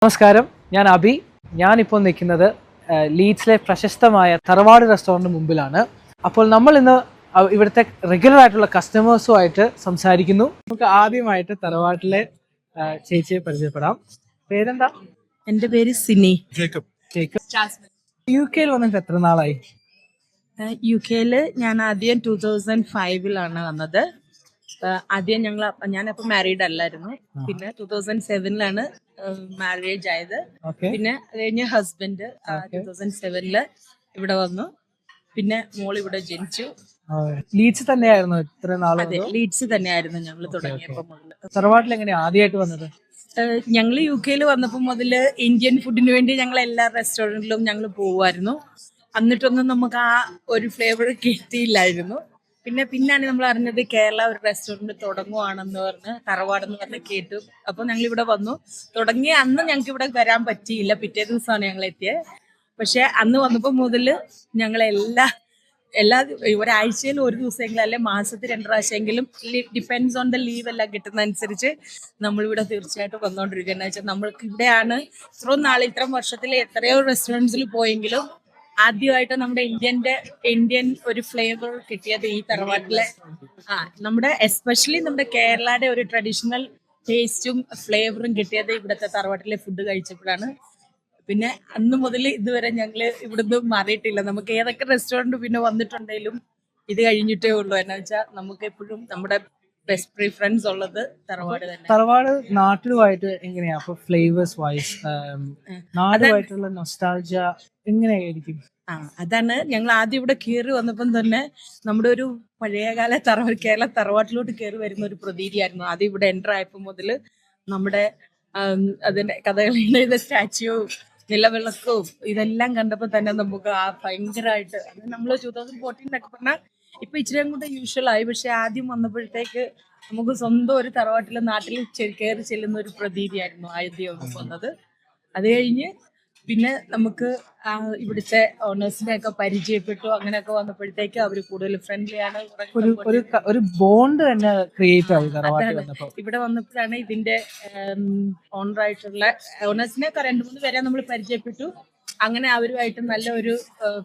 നമസ്കാരം, ഞാൻ അബി. ഞാനിപ്പോൾ നിൽക്കുന്നത് ലീഡ്സിലെ പ്രശസ്തമായ തറവാട് റെസ്റ്റോറൻറ്റിന് മുമ്പിലാണ്. അപ്പോൾ നമ്മൾ ഇന്ന് ഇവിടുത്തെ റെഗുലർ ആയിട്ടുള്ള കസ്റ്റമേഴ്സുമായിട്ട് സംസാരിക്കുന്നു. നമുക്ക് ആദ്യമായിട്ട് തറവാട്ടിലെ ചേച്ചിയെ പരിചയപ്പെടാം. പേരെന്താ? എൻ്റെ പേര് സിനി. ജേക്കബ്. UK വന്നിട്ട് എത്ര നാളായി? UK ഞാൻ ആദ്യം 2005 വന്നത്. ആദ്യം ഞാനപ്പോൾ മാരീഡ് അല്ലായിരുന്നു. പിന്നെ 2007 മാരേജ് ആയത്. പിന്നെ അത് കഴിഞ്ഞ് ഹസ്ബൻഡ് 2007 ഇവിടെ വന്നു. പിന്നെ മോൾ ഇവിടെ ജനിച്ചു. ലീഡ്സ് തന്നെയായിരുന്നു ഇത്ര നാൾ? അതെ, ലീഡ്സ് തന്നെയായിരുന്നു ഞങ്ങൾ തുടങ്ങിയപ്പോൾ മുതൽ. തറവാട്ടിൽ എങ്ങനെയാ ആദ്യമായിട്ട് വന്നത്? ഞങ്ങൾ UK വന്നപ്പോൾ മുതൽ ഇന്ത്യൻ ഫുഡിന് വേണ്ടി ഞങ്ങൾ എല്ലാ റെസ്റ്റോറൻറ്റിലും ഞങ്ങൾ പോകുമായിരുന്നു. എന്നിട്ടൊന്നും നമുക്ക് ആ ഒരു ഫ്ലേവർ കിട്ടിയില്ലായിരുന്നു. പിന്നാണ് നമ്മൾ അറിഞ്ഞത് കേരള ഒരു റെസ്റ്റോറൻറ്റ് തുടങ്ങുവാണെന്ന് പറഞ്ഞ്, തറവാടെന്ന് പറഞ്ഞ് കേട്ടു. അപ്പോൾ ഞങ്ങൾ ഇവിടെ വന്നു. തുടങ്ങിയ അന്ന് ഞങ്ങൾക്ക് ഇവിടെ വരാൻ പറ്റിയില്ല, പിറ്റേ ദിവസമാണ് ഞങ്ങൾ എത്തിയത്. പക്ഷെ അന്ന് വന്നപ്പോൾ മുതൽ ഞങ്ങൾ എല്ലാ ഒരാഴ്ചയിൽ ഒരു ദിവസമെങ്കിലും അല്ലെ മാസത്തിൽ 2 പ്രാവശ്യമെങ്കിലും ഡിപ്പെൻഡ്സ് ഓൺ ദ ലീവ് എല്ലാം കിട്ടുന്ന അനുസരിച്ച് നമ്മളിവിടെ തീർച്ചയായിട്ടും വന്നുകൊണ്ടിരിക്കുക. എന്ന് വെച്ചാൽ നമ്മൾക്ക് ഇവിടെയാണ് ഇത്രയും വർഷത്തിൽ എത്രയോ റെസ്റ്റോറൻറ്റ്സിൽ പോയെങ്കിലും ആദ്യമായിട്ട് നമ്മുടെ ഇന്ത്യൻ ഒരു ഫ്ലേവർ കിട്ടിയത് ഈ തറവാട്ടിലെ നമ്മുടെ എസ്പെഷ്യലി നമ്മുടെ കേരളയുടെ ഒരു ട്രഡീഷണൽ ടേസ്റ്റും ഫ്ലേവറും കിട്ടിയത് ഇവിടുത്തെ തറവാട്ടിലെ ഫുഡ് കഴിച്ചപ്പോഴാണ്. പിന്നെ അന്ന് മുതൽ ഇതുവരെ ഞങ്ങള് ഇവിടുന്ന് മാറിയിട്ടില്ല. നമുക്ക് ഏതൊക്കെ റെസ്റ്റോറൻറ്റ് പിന്നെ വന്നിട്ടുണ്ടെങ്കിലും ഇത് കഴിഞ്ഞിട്ടേ ഉള്ളൂ. എന്നാ വെച്ചാൽ നമുക്ക് എപ്പോഴും നമ്മുടെ ബെസ്റ്റ് പ്രിഫറൻസ് ഉള്ളത് തറവാട് തന്നെ. തറവാട് നാട്ടിലുമായിട്ട് എങ്ങനെയാ അപ്പൊ ഫ്ലേവേഴ്സ് വൈസ് നാടുമായിട്ടുള്ള നൊസ്റ്റാൾജിയ എങ്ങനെയായിരിക്കും? അതാണ് ഞങ്ങൾ ആദ്യം ഇവിടെ കയറി വന്നപ്പം തന്നെ നമ്മുടെ ഒരു പഴയകാല കേരള തറവാട്ടിലോട്ട് കയറി വരുന്ന ഒരു പ്രതീതിയായിരുന്നു. ആദ്യം ഇവിടെ എൻ്റർ ആയപ്പോൾ മുതൽ നമ്മുടെ അതിന്റെ കഥകളിയുടെ സ്റ്റാച്യു, നിലവിളക്കും ഇതെല്ലാം കണ്ടപ്പോൾ തന്നെ നമുക്ക് ഭയങ്കരമായിട്ട് നമ്മൾ 2014 പറഞ്ഞാൽ ഇപ്പൊ ഇച്ചിരി അങ്ങോട്ട് യൂഷ്വൽ ആയി. പക്ഷെ ആദ്യം വന്നപ്പോഴത്തേക്ക് നമുക്ക് സ്വന്തം ഒരു തറവാട്ടിലെ നാട്ടിൽ കയറി ചെല്ലുന്ന ഒരു പ്രതീതിയായിരുന്നു ആദ്യം വന്നത്. അത് കഴിഞ്ഞ് പിന്നെ നമുക്ക് ഇവിടുത്തെ ഓണേഴ്സിനെ ഒക്കെ പരിചയപ്പെട്ടു. അങ്ങനെയൊക്കെ വന്നപ്പോഴത്തേക്ക് അവർ കൂടുതൽ ഫ്രണ്ട്ലി ആണ്. ഒരു ബോണ്ട് തന്നെ ക്രിയേറ്റ് ആയി ഇവിടെ വന്നപ്പോഴാണ് ഇതിന്റെ ഓണറായിട്ടുള്ള ഓണേഴ്സിനെ 2-3 പേരെ നമ്മൾ പരിചയപ്പെട്ടു. അങ്ങനെ അവരുമായിട്ട് നല്ല ഒരു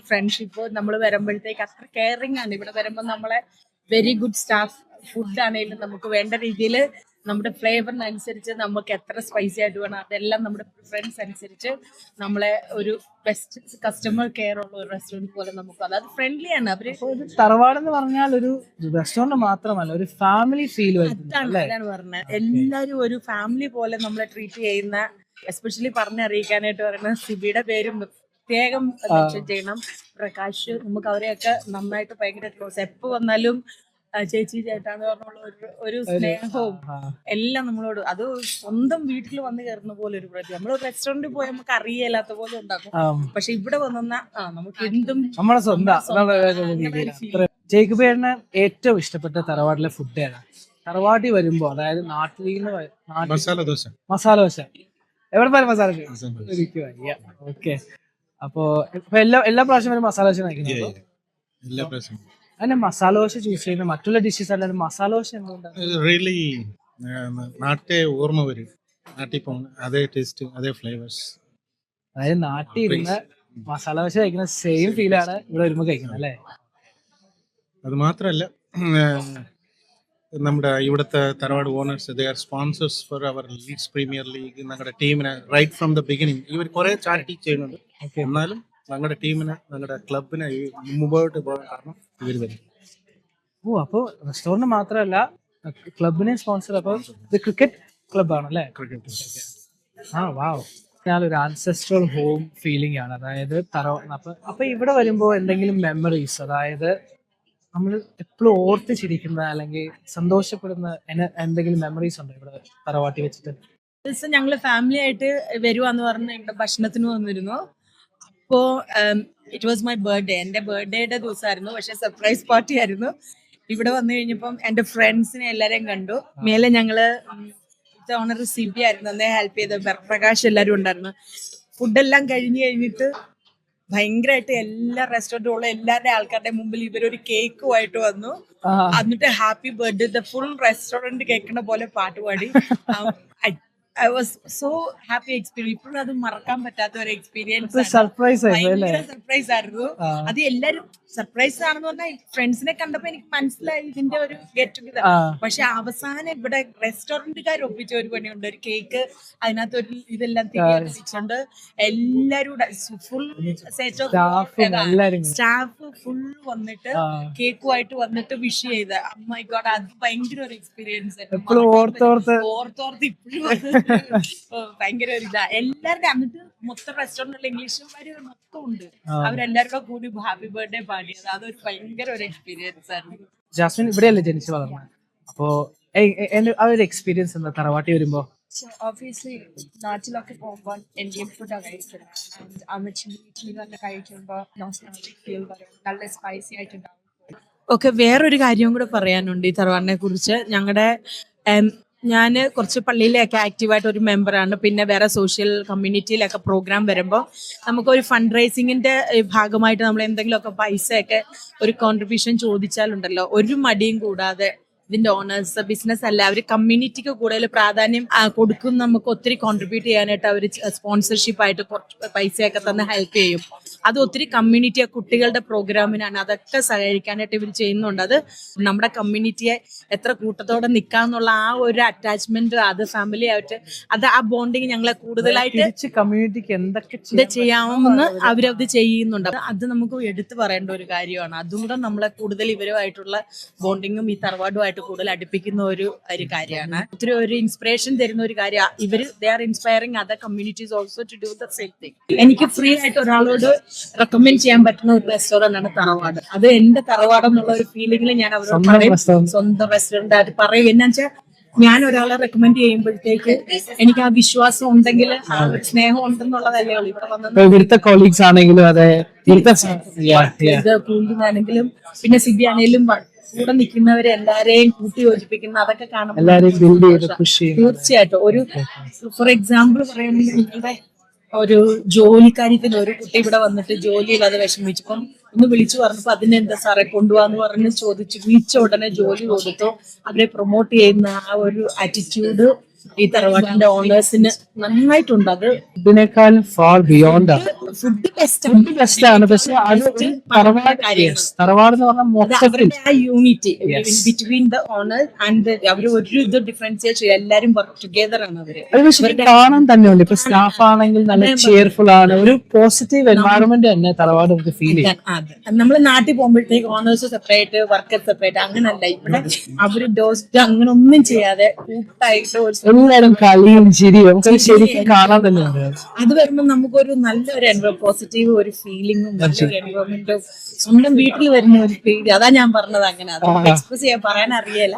ഫ്രണ്ട്ഷിപ്പ്. നമ്മൾ വരുമ്പോഴത്തേക്ക് അത്ര കെയറിങ് ആണ്. ഇവിടെ വരുമ്പോൾ നമ്മളെ വെരി ഗുഡ് സ്റ്റാഫ്. ഫുഡ് ആണെങ്കിലും നമുക്ക് വേണ്ട രീതിയിൽ നമ്മുടെ ഫ്ലേവറിനനുസരിച്ച് നമുക്ക് എത്ര സ്പൈസി ആയിട്ട് വേണം അതെല്ലാം നമ്മുടെ പ്രിഫറൻസ് അനുസരിച്ച് നമ്മളെ ഒരു ബെസ്റ്റ് കസ്റ്റമർ കെയർ ഉള്ള ഒരു റെസ്റ്റോറൻറ്റ് പോലെ നമുക്ക് അതായത് ഫ്രണ്ട്ലി ആണ് അവര്. തറവാട് എന്ന് പറഞ്ഞാൽ ഒരു റെസ്റ്റോറന്റ് മാത്രമല്ല, ഒരു ഫാമിലി ഫീൽ. അതാണ് പറഞ്ഞത്. എല്ലാവരും ഒരു ഫാമിലി പോലെ നമ്മളെ ട്രീറ്റ് ചെയ്യുന്ന, എസ്പെഷ്യലി പറഞ്ഞറിയിക്കാനായിട്ട് പറയുന്നത് സിബിയുടെ പേരും പ്രത്യേകം മെൻഷൻ ചെയ്യണം. പ്രകാശ്, നമുക്ക് അവരെയൊക്കെ നന്നായിട്ട് ഭയങ്കര ക്ലോസ്. എപ്പോ വന്നാലും ചേച്ചി ചേട്ടാന്ന് പറഞ്ഞുള്ള ഒരു സ്നേഹവും എല്ലാം നമ്മളോട്. അത് സ്വന്തം വീട്ടിൽ വന്ന് കയറുന്ന പോലെ ഒരു പ്രതി. നമ്മൾ റെസ്റ്റോറന്റിൽ പോയി നമുക്ക് അറിയില്ലാത്ത പോലെ ഉണ്ടാക്കും. പക്ഷെ ഇവിടെ വന്ന നമുക്ക് എന്തും നമ്മളെ സ്വന്തം. ജേക്കബേട്ടന് ഏറ്റവും ഇഷ്ടപ്പെട്ട തറവാട്ടിലെ ഫുഡ് ഏതാണ്? തറവാട്ടിൽ വരുമ്പോ, അതായത് നാട്ടിൽ നിന്ന് മസാല ദോശ. എവിടെ പോയാലും മസാല ദോശ. ഓക്കെ. അപ്പൊ എല്ലാ പ്രാവശ്യം വരും മസാല ദോശ കഴിക്കുന്നത്? അതിന്റെ മസാല ദോശ ചൂസ് ചെയ്യുന്ന മറ്റുള്ള ഡിഷസ് അല്ലാതെ മസാല ദോശ റിയലി നാട്ടെ ഓർമ്മ വരും. നാട്ടിൽ പോകുന്ന അതേ ടേസ്റ്റ്, അതേ ഫ്ലേവേഴ്സ്. അതായത് നാട്ടിൽ ഇരുന്ന് മസാല ദോശ കഴിക്കുന്ന സെയിം ഫീലാണ് ഇവിടെ വരുമ്പോൾ കഴിക്കുന്നത് അല്ലേ? അത് മാത്രമല്ല, നമ്മുടെ ഇവിടുത്തെ Tharavad owners, they are sponsors for our Leeds Premier League. ഞങ്ങളുടെ ടീമിനെ റൈറ്റ് ഫ്രം ദ ബിഗിനിങ് ഇവർ കുറെ ചാരിറ്റി ചെയ്യുന്നുണ്ട്. എന്നാലും ഞങ്ങളുടെ ടീമിനെ, ഞങ്ങളുടെ ക്ലബിനെ മുമ്പോട്ട് പോകാൻ കാരണം ഇവർ വരും. അപ്പൊ റെസ്റ്റോറന്റ് മാത്രമല്ല, ക്ലബിനെ സ്പോൺസർ. അപ്പൊ ഇത് ക്രിക്കറ്റ് ക്ലബ് ആണല്ലേ? വാവ്. ഞാനൊരു ആൻസെസ്ട്രൽ ഹോം ഫീലിംഗ് ആണ്. അതായത് അപ്പൊ ഇവിടെ വരുമ്പോ എന്തെങ്കിലും മെമ്മറീസ്, അതായത് നമ്മൾ എപ്പോഴും ഓർത്ത് ചിരിക്കുന്ന അല്ലെങ്കിൽ സന്തോഷപ്പെടുന്ന എന്തെങ്കിലും മെമ്മറീസ് ഉണ്ടോ ഇവിടെ തറവാട്ടി വെച്ചിട്ട്? ദിവസം ഞങ്ങള് ഫാമിലി ആയിട്ട് വരുവാന്ന് പറഞ്ഞ് ഇവിടെ ഭക്ഷണത്തിന് വന്നിരുന്നു. അപ്പോ ഇറ്റ് വാസ് മൈ ബർത്ത്ഡേ. എന്റെ ബർത്ത്ഡേയുടെ ദിവസമായിരുന്നു. പക്ഷെ സർപ്രൈസ് പാർട്ടി ആയിരുന്നു. ഇവിടെ വന്നു കഴിഞ്ഞപ്പം എന്റെ ഫ്രണ്ട്സിനെ എല്ലാരെയും കണ്ടു. മേലെ ഞങ്ങള് ഓണർ സിബി ആയിരുന്നു അന്നേ ഹെൽപ്പ് ചെയ്ത്. പ്രകാശ് എല്ലാരും ഉണ്ടായിരുന്നു. ഫുഡെല്ലാം കഴിഞ്ഞിട്ട് ഭയങ്കരമായിട്ട് എല്ലാ റെസ്റ്റോറൻറ്റുള്ള എല്ലാവരുടെ ആൾക്കാരുടെ മുമ്പിൽ ഇവരൊരു കേക്കുമായിട്ട് വന്നു. എന്നിട്ട് happy birthday the full restaurant കേൾക്കുന്ന പോലെ പാട്ട് പാടി. I was so happy experience. ഇപ്പോഴും അത് മറക്കാൻ പറ്റാത്ത ഒരു എക്സ്പീരിയൻസ്. സർപ്രൈസ് ആയിരുന്നു അല്ലേ? ഭയങ്കര സർപ്രൈസ് ആയിരുന്നു. അത് എല്ലാരും സർപ്രൈസ് ആണെന്ന് പറഞ്ഞാൽ ഫ്രൻസിനെ കണ്ടപ്പോ എനിക്ക് മനസ്സിലായി ഇതിന്റെ ഒരു ഗെറ്റ് ടുഗദർ. പക്ഷെ അവസാനം ഇവിടെ റെസ്റ്റോറന്റുകാർ ഒപ്പിച്ച ഒരു പണിയുണ്ട്. ഒരു കേക്ക്, അതിനകത്ത് ഒരു ഇതെല്ലാം തിരിച്ചുണ്ട്. എല്ലാരും full set of staff full വന്നിട്ട് കേക്കുമായിട്ട് വന്നിട്ട് വിഷ് ചെയ്ത്. മൈ ഗോഡ്, അത് ഭയങ്കര ഒരു എക്സ്പീരിയൻസ് ആയിരുന്നു. ഓർത്തോർത്ത് ഇപ്പോഴും ഭയങ്കര ഒരു ഇതാ. എല്ലാവരുടെ എന്നിട്ട് മൊത്തം റെസ്റ്റോറന്റിലുള്ള ഇംഗ്ലീഷുകാര് മൊത്തം ഉണ്ട്. അവരെല്ലാവരുടെ കൂടി ഹാപ്പി ബർത്ത്ഡേ പാടിയത്. അതൊരു ഭയങ്കര ഒരു എക്സ്പീരിയൻസ് ആയിരുന്നു. ജാസ്മിൻ ഇവിടെയല്ലേ ജനിച്ചു വളർന്നത്? അപ്പോ ആ ഒരു എക്സ്പീരിയൻസ് എന്താ തറവാട്ടി വരുമ്പോ? So obviously നാട്ടിലൊക്കെ പോകുമ്പോൾ ഇന്ത്യൻ ഫുഡാണ് കഴിക്കുന്നത്. ആൻഡ് അമ്മച്ചിന്റെ വീട്ടിൽ തന്നെ കഴിക്കുമ്പോൾ നോസ്റ്റാൾജിക് ഫീൽ വരും. നല്ല സ്പൈസി ആയിട്ടുണ്ടാവും. ഓക്കെ, വേറൊരു കാര്യവും കൂടെ പറയാനുണ്ട് ഈ തറവാടിനെ കുറിച്ച്. ഞങ്ങളുടെ ഞാൻ കുറച്ച് പള്ളിയിലൊക്കെ ആക്റ്റീവായിട്ട് ഒരു മെമ്പറാണ്. പിന്നെ വേറെ സോഷ്യൽ കമ്മ്യൂണിറ്റിയിലൊക്കെ പ്രോഗ്രാം വരുമ്പോൾ നമുക്കൊരു ഫണ്ട് റൈസിങ്ങിന്റെ ഭാഗമായിട്ട് നമ്മൾ എന്തെങ്കിലുമൊക്കെ പൈസയൊക്കെ ഒരു കോൺട്രിബ്യൂഷൻ ചോദിച്ചാലുണ്ടല്ലോ, ഒരു മടിയും കൂടാതെ ഇതിന്റെ ഓണേഴ്സ് ബിസിനസ് അല്ല, അവർ കമ്മ്യൂണിറ്റിക്ക് കൂടുതൽ പ്രാധാന്യം കൊടുക്കും. നമുക്ക് ഒത്തിരി കോൺട്രിബ്യൂട്ട് ചെയ്യാനായിട്ട് അവർ സ്പോൺസർഷിപ്പ് ആയിട്ട് കുറച്ച് പൈസയൊക്കെ തന്നെ ഹെൽപ്പ് ചെയ്യും. അത് ഒത്തിരി കമ്മ്യൂണിറ്റിയെ കുട്ടികളുടെ പ്രോഗ്രാമിനാണ്, അതൊക്കെ സഹകരിക്കാനായിട്ട് ഇവർ ചെയ്യുന്നുണ്ട്. അത് നമ്മുടെ കമ്മ്യൂണിറ്റിയെ എത്ര കൂട്ടത്തോടെ നിൽക്കാന്നുള്ള ആ ഒരു അറ്റാച്ച്മെന്റ്, അത് ഫാമിലി ആയിട്ട് അത് ആ ബോണ്ടിങ് ഞങ്ങളെ കൂടുതലായിട്ട് കമ്മ്യൂണിറ്റിക്ക് എന്തൊക്കെ ഇത് ചെയ്യാമെന്ന് അവരത് ചെയ്യുന്നുണ്ട്. അത് നമുക്ക് എടുത്തു പറയേണ്ട ഒരു കാര്യമാണ്. അതും കൂടെ നമ്മളെ കൂടുതൽ ഇവരുമായിട്ടുള്ള ബോണ്ടിങ്ങും ഈ തറവാടുമായിട്ട് കൂടുതൽ അടുപ്പിക്കുന്ന ഒരു കാര്യമാണ്. ഒത്തിരി ഒരു ഇൻസ്പിറേഷൻ തരുന്ന ഒരു കാര്യം. ഇവര് they are inspiring other communities also to do the same thing. എനിക്ക് ഫ്രീ ആയിട്ട് ഒരാളോട് റെക്കമെൻഡ് ചെയ്യാൻ പറ്റുന്ന ഒരു റെസ്റ്റോറന്റ് ആണ് തറവാട്. അത് എന്റെ തറവാട് എന്നുള്ള ഒരു ഫീലിംഗിൽ ഞാൻ അവരോട് പറയും, സ്വന്തം റെസ്റ്റോറന്റ് ആയിട്ട് പറയും. എന്നാ വെച്ചാൽ ഞാൻ ഒരാളെ റെക്കമെൻഡ് ചെയ്യുമ്പോഴത്തേക്ക് എനിക്ക് ആ വിശ്വാസം ഉണ്ടെങ്കിൽ, ആ ഒരു സ്നേഹം ഉണ്ടെന്നുള്ളതല്ലേ ഉള്ളൂ. ഇവിടെ വന്നത് ഇവിടുത്തെ കൊളീഗ്സ് ആണെങ്കിലും അതെ, കൂലിനാണെങ്കിലും പിന്നെ സിബി ആണെങ്കിലും കൂടെ നിൽക്കുന്നവരെ എല്ലാരെയും കൂട്ടി യോജിപ്പിക്കുന്ന അതൊക്കെ കാണുമ്പോൾ തീർച്ചയായിട്ടും ഒരു ഫോർ എക്സാമ്പിൾ പറയുകയാണെങ്കിൽ നിങ്ങളുടെ ഒരു ജോലിക്കാര്യത്തിന് ഒരു കുട്ടി ഇവിടെ വന്നിട്ട് ജോലിയില്ലാതെ വിഷമിച്ചപ്പം ഒന്ന് വിളിച്ചു പറഞ്ഞപ്പോ അതിനെന്താ സാറേ കൊണ്ടുപോകാന്ന് പറഞ്ഞ് ചോദിച്ചു. വിളിച്ച ഉടനെ ജോലി കൊടുത്തു. അവരെ പ്രൊമോട്ട് ചെയ്യുന്ന ആ ഒരു ആറ്റിറ്റ്യൂഡ് ഈ തറവാട്ടിന്റെ ഓണേഴ്സിന് നന്നായിട്ടുണ്ട്. അത് ഇതിനേക്കാളും ഫാർ ബിയോണ്ട് ഫുഡ് ബെസ്റ്റ് ആണ്. പക്ഷെ അത് തറവാട് എന്ന് പറഞ്ഞാൽ മൊത്തത്തിൽ ആ unity between the owner and അവർ ഒരു ഇത് ഡിഫറൻഷിയേറ്റ് ചെയ്യും. എല്ലാരും വർക്ക് ടുഗെദർ ആണ് അവര്. അത് പക്ഷെ കാണാൻ തന്നെയുണ്ട്. ഇപ്പൊ സ്റ്റാഫ് ആണെങ്കിൽ നല്ല ചെയർഫുൾ ആണ്. ഒരു പോസിറ്റീവ് എൻവയറമെന്റ് തന്നെ തറവാട് നമുക്ക് ഫീൽ ചെയ്യും. നമ്മള് നാട്ടിൽ പോകുമ്പോഴത്തേക്ക് ഓണേഴ്സ് സെപ്പറേറ്റ് വർക്കർ സെപ്പറേറ്റ് അങ്ങനല്ല. ഇവിടെ അവര് ഡോസ്റ്റ് അങ്ങനെ ഒന്നും ചെയ്യാതെ കൂട്ടായിട്ട് എല്ലാവരും കളിയും ചിരിയും നമുക്ക് ശരിക്കും കാണാൻ തന്നെയുണ്ട്. അത് വരുമ്പോൾ നമുക്കൊരു നല്ലൊരു പോസിറ്റീവ് ഒരു ഫീലിംഗും നല്ലൊരു എൻവയോൺമെന്റും സ്വന്തം വീട്ടിൽ വരുന്ന ഒരു ഫീൽ. അതാ ഞാൻ പറഞ്ഞത്. അങ്ങനെ അത് എക്സ്പ്രസ് ചെയ്യാൻ പറയാൻ അറിയില്ല.